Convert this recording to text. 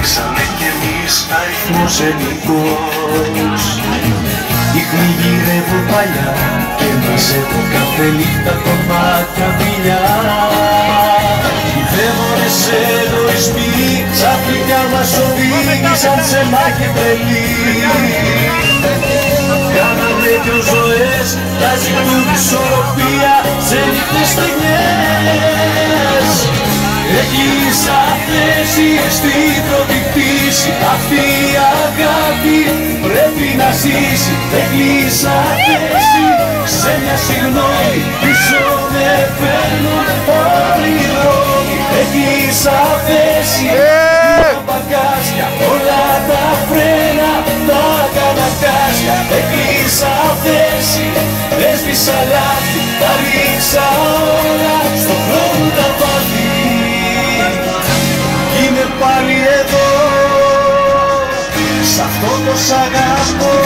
Ανοίξαμε κι εμείς αριθμός ενικός. Ίχνη γυρεύω παλιά και μαζεύω κάθε νύχτα κομμάτια φιλιά. Οι δαίμονες εγωισμοί ξαφνικά μας οδήγησαν σε μάχη τρελή. Κάναμε δυο ζωές να ζητούν ισορροπία σε νύχτες στιγμές. Έκλεισα θέση στην πρώτη πτήση, αυτή η αγάπη πρέπει να ζήσει. Έκλεισα θέση σε μια συγγνώμη, πίσω με παίρνουν όλοι οι δρόμοι. Έκλεισα θέση, δύο μπαγκάζια, όλα τα φρένα, τα κανακάζια. Έκλεισα θέση, έσβησα λάθη, τα ρίξα όλα στο χρόνο τα βάθη. Είμαι πάλι εδώ, σ' αυτό το σ' αγαπώ.